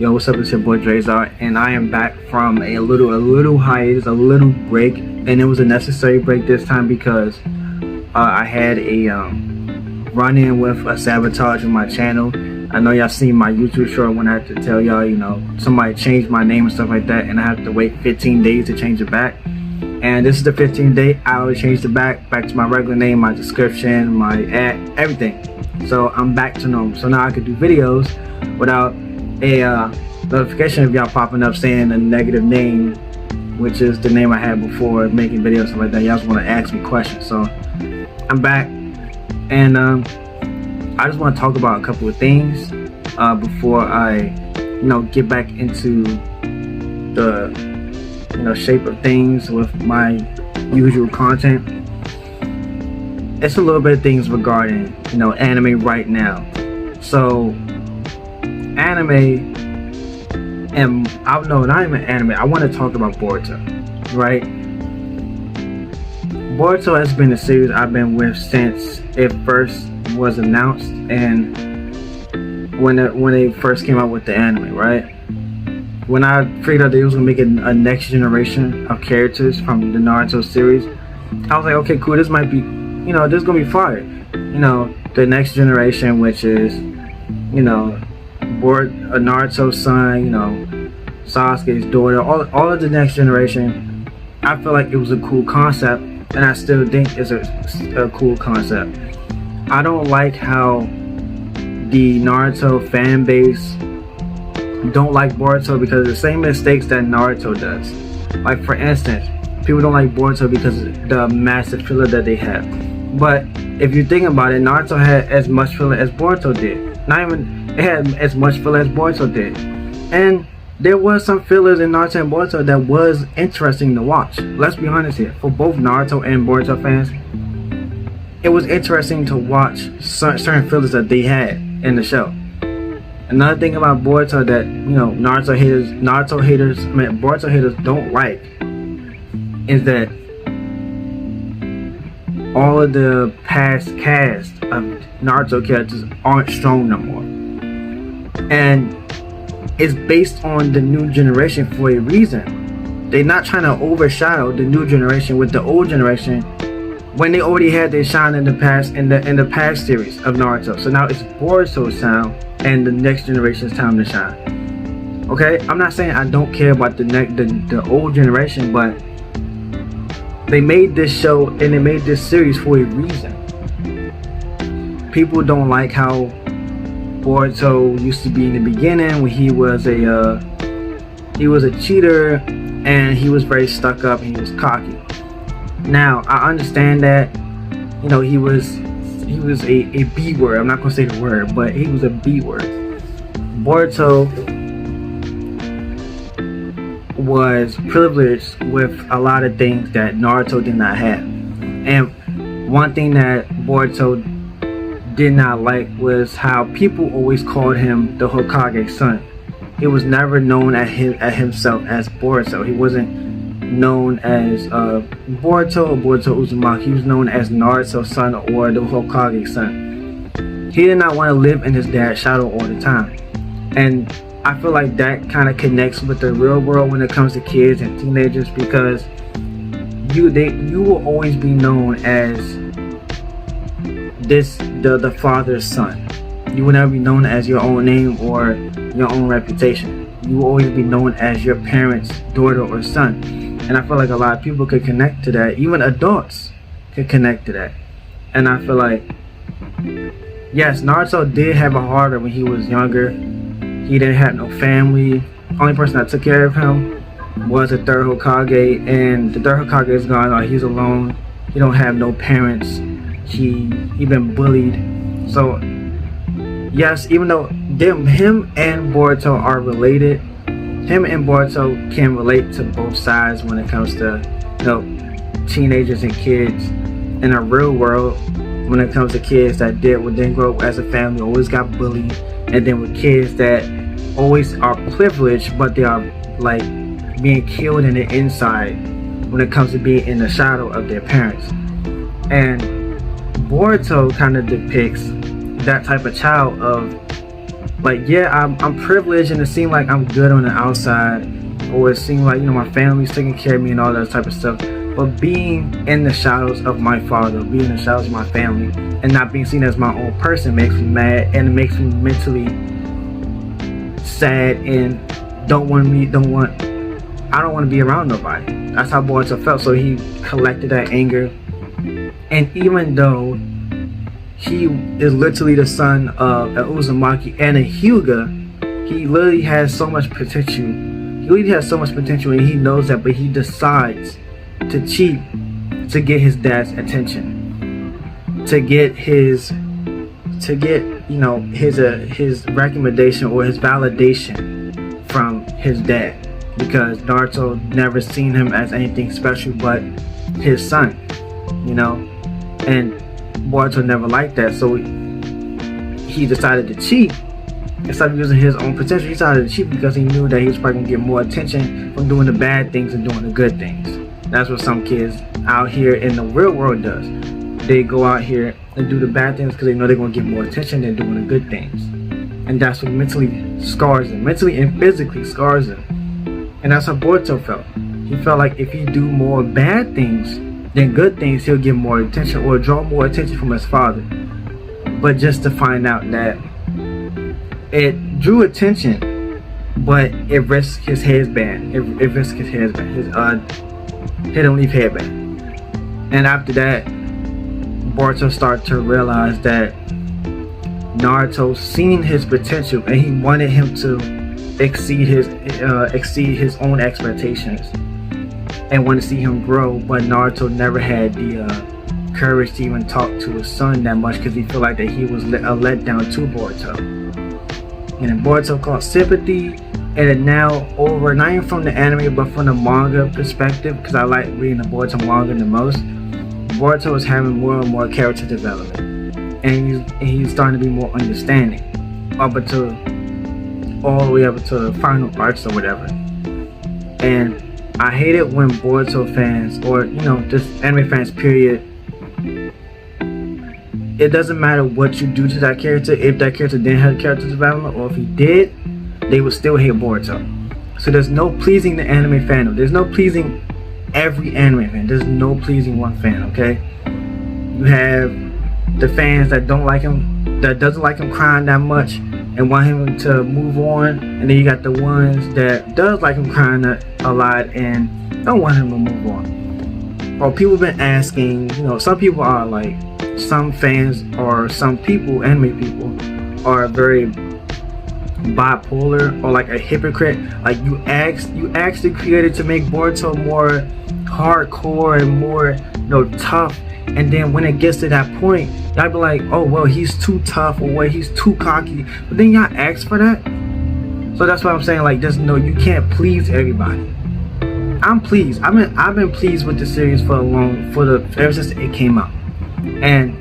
Yo, what's up? It's your boy Drazar, and I am back from a little hiatus, a little break, and it was a necessary break this time because I had a run-in with a sabotage on my channel. I know y'all seen my YouTube short when I had to tell y'all, you know, somebody changed my name and stuff like that, and I have to wait 15 days to change it back. And this is the 15th day. I already changed it back to my regular name, my description, my ad, everything. So I'm back to normal. So now I can do videos without a notification of y'all popping up saying a negative name, which is the name I had before making videos, stuff like that. Y'all just want to ask me questions. So I'm back, and I just want to talk about a couple of things before I, get back into the shape of things with my usual content. It's a little bit of things regarding anime right now. So anime, and not even anime, I want to talk about Boruto, right? Boruto has been a series I've been with since it first was announced, and when they first came out with the anime, right? When I figured out they was gonna make a next generation of characters from the Naruto series, I was like, okay, cool, this might be, this is gonna be fire. The next generation, which is, Naruto's son, Sasuke's daughter, all of the next generation. I feel like it was a cool concept, and I still think it's a cool concept. I don't like how the Naruto fan base don't like Boruto because of the same mistakes that Naruto does. Like, for instance, people don't like Boruto because of the massive filler that they have. But if you think about it, Naruto had as much filler as Boruto did. It had as much filler as Boruto did. And there was some fillers in Naruto and Boruto that was interesting to watch. Let's be honest here. For both Naruto and Boruto fans, it was interesting to watch certain fillers that they had in the show. Another thing about Boruto that Boruto haters don't like is that all of the past cast of Naruto characters aren't strong no more, and it's based on the new generation for a reason. They're not trying to overshadow the new generation with the old generation when they already had their shine in the past, in the past series of Naruto. So now it's Boruto's time and the next generation's time to shine. Okay, I'm not saying I don't care about the old generation, but they made this show and they made this series for a reason. People don't like how Boruto used to be in the beginning, when he was a cheater and he was very stuck up and he was cocky. Now I understand that he was a B word. I'm not gonna say the word, but he was a B word. Boruto was privileged with a lot of things that Naruto did not have. And one thing that Boruto did not like was how people always called him the Hokage's son. He was never known at himself as Boruto. He wasn't known as Boruto or Boruto Uzumaki. He was known as Naruto's son or the Hokage's son. He did not want to live in his dad's shadow all the time. And I feel like that kind of connects with the real world when it comes to kids and teenagers, because you will always be known as the father's son. You will never be known as your own name or your own reputation. You will always be known as your parents' daughter or son. And I feel like a lot of people could connect to that. Even adults could connect to that. And I feel like, yes, Naruto did have a harder when he was younger. He didn't have no family. Only person that took care of him was the third Hokage, and the third Hokage is gone. He's alone. He don't have no parents. He been bullied. So yes, even though him and Boruto are related, him and Boruto can relate to both sides when it comes to teenagers and kids in a real world. When it comes to kids that didn't grow up as a family, always got bullied, and then with kids that always are privileged, but they are like being killed in the inside when it comes to being in the shadow of their parents. And Boruto kind of depicts that type of child of Like, yeah, I'm privileged, and it seems like I'm good on the outside, or it seems like, you know, my family's taking care of me and all that type of stuff. But being in the shadows of my father, being in the shadows of my family, and not being seen as my own person makes me mad, and it makes me mentally sad, and I don't want to be around nobody. That's how Boruto felt. So he collected that anger, and even though he is literally the son of an Uzumaki and a Hyuga, he literally has so much potential. He literally has so much potential, and he knows that, but he decides to cheat to get his dad's attention, to get you know, his recommendation or his validation from his dad, because Naruto never seen him as anything special but his son, you know, and Boruto never liked that. So he decided to cheat. Instead of using his own potential, he decided to cheat because he knew that he was probably going to get more attention from doing the bad things and doing the good things. That's what some kids out here in the real world does. They go out here and do the bad things because they know they're going to get more attention than doing the good things. And that's what mentally scars them. Mentally and physically scars them. And that's how Boruto felt. He felt like if he do more bad things than good things, he'll get more attention or draw more attention from his father. But just to find out that it drew attention, but it risked his headband. It risked his headband, his hidden leaf headband. And after that, Boruto started to realize that Naruto seen his potential, and he wanted him to exceed his own expectations, and wanted to see him grow. But Naruto never had the courage to even talk to his son that much, because he felt like that he was a letdown to Boruto. And then Boruto caught sympathy, and it now over, not even from the anime but from the manga perspective, because I like reading the Boruto manga the most. Boruto is having more and more character development, and he's starting to be more understanding, up until all the way up to the final arcs or whatever. And I hate it when Boruto fans, or you know, just anime fans period, it doesn't matter what you do to that character. If that character didn't have character development, or if he did, they would still hate Boruto. So there's no pleasing the anime fandom. There's no pleasing every anime fan. There's no pleasing one fan, okay? You have the fans that don't like him, that doesn't like him crying that much and want him to move on, and then you got the ones that does like him crying a lot and don't want him to move on. Or people have been asking, you know, some people are like, some fans or some people, anime people, are very bipolar or like a hypocrite. Like you ask the creator to make Boruto more hardcore and more, you know, tough, and then when it gets to that point, y'all be like, oh well, he's too tough, or well, he's too cocky, but then y'all ask for that. So that's why I'm saying, like, just know you can't please everybody. I'm pleased. I've been pleased with the series ever since it came out, and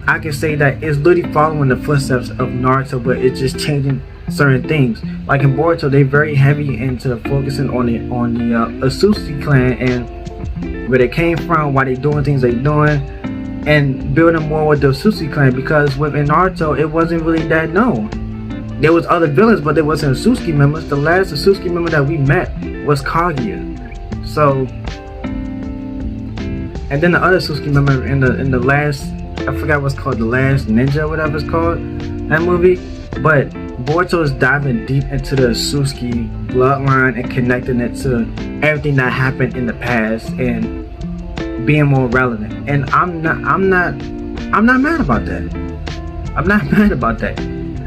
I can say that it's literally following the footsteps of Naruto, but it's just changing certain things. Like in Boruto, they're very heavy into focusing on the Asushi clan and where they came from, why they doing things they doing, and building more with the Asushi clan, because within Naruto it wasn't really that known. There was other villains, but there wasn't Asushi members. The last Asushi member that we met was Kaguya. So, and then the other Asushi member in the last, I forgot what's called, The Last Ninja, whatever it's called, that movie. But Boruto is diving deep into the Asushi bloodline and connecting it to everything that happened in the past and being more relevant. And I'm not mad about that. I'm not mad about that.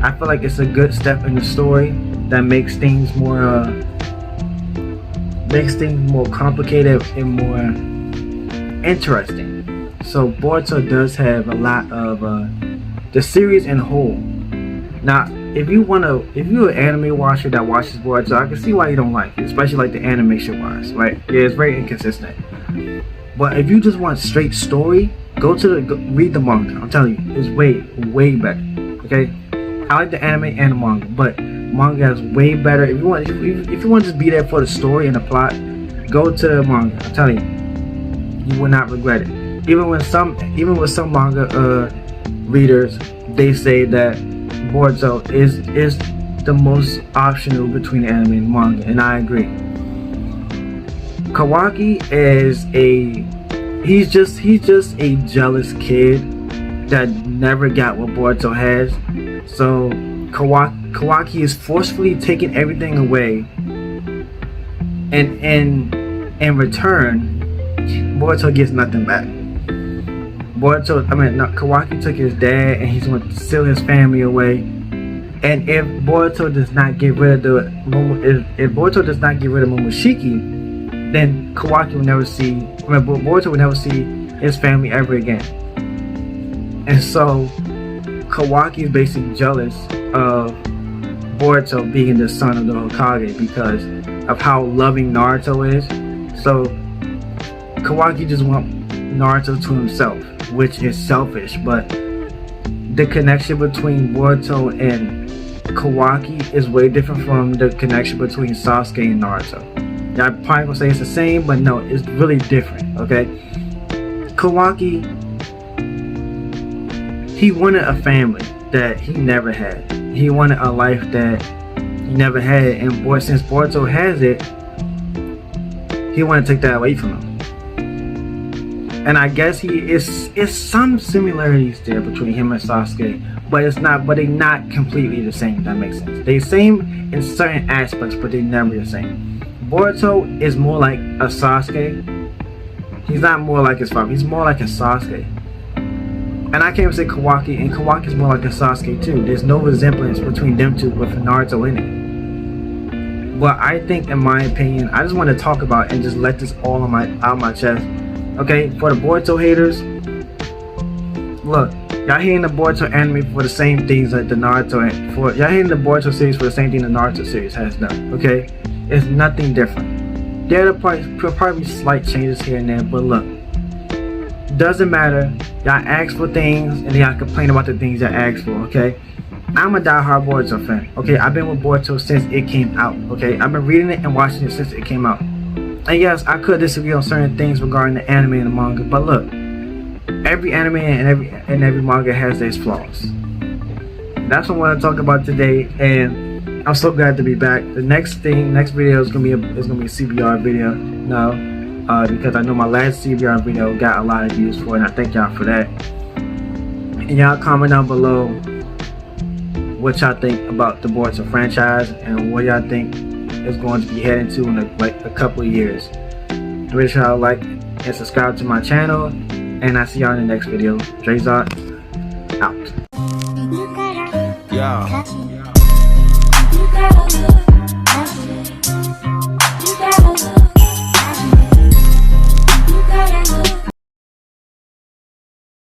I feel like it's a good step in the story that makes things more complicated and more interesting. So Boruto does have a lot of the series in whole. Now, if you're an anime watcher that watches Boruto, I can see why you don't like it, especially like the animation wise, right? Yeah, it's very inconsistent. But if you just want straight story, read the manga. I'm telling you, it's way better. Okay, I like the anime and the manga, but manga is way better. If you want to just be there for the story and the plot, go to the manga. I'm telling you, you will not regret it. Even with some manga readers, they say that Boruto is the most optional between anime and manga, and I agree. Kawaki is he's just a jealous kid that never got what Boruto has. So Kawaki is forcefully taking everything away, and in return, Boruto gets nothing back. Kawaki took his dad and he's going to steal his family away. And if Boruto does not get rid of Momoshiki, then Kawaki will never see. Boruto will never see his family ever again. And so Kawaki is basically jealous of Boruto being the son of the Hokage because of how loving Naruto is. So Kawaki just wants Naruto to himself, which is selfish, but the connection between Boruto and Kawaki is way different from the connection between Sasuke and Naruto. Y'all probably gonna say it's the same, but no, it's really different, okay? Kawaki, he wanted a family that he never had. He wanted a life that he never had, and since Boruto has it, he wanted to take that away from him. And I guess it's some similarities there between him and Sasuke, but they're not completely the same, if that makes sense. They're same in certain aspects, but they're never the same. Boruto is more like a Sasuke. He's not more like his father, he's more like a Sasuke. And I can't even say Kawaki, and Kawaki is more like a Sasuke too. There's no resemblance between them two with Naruto in it. But I think, in my opinion, I just want to talk about and just let this all out my chest. Okay, for the Boruto haters, look, y'all hating the Boruto anime for the same things that the Naruto, y'all hating the Boruto series for the same thing the Naruto series has done. Okay, it's nothing different. There'll probably slight changes here and there, but look, doesn't matter. Y'all ask for things and y'all complain about the things y'all ask for. Okay, I'm a diehard Boruto fan. Okay, I've been with Boruto since it came out. Okay, I've been reading it and watching it since it came out. And yes, I could disagree on certain things regarding the anime and the manga, but look, every anime and every manga has its flaws. That's what I want to talk about today, and I'm so glad to be back. The next video is gonna be a CBR video now, because I know my last CBR video got a lot of views for it, and I thank y'all for that. And y'all comment down below what y'all think about the Boruto franchise and what y'all think is going to be heading to in a couple of years. Make sure y'all like and subscribe to my channel, and I'll see y'all in the next video. Drazot out. Yeah.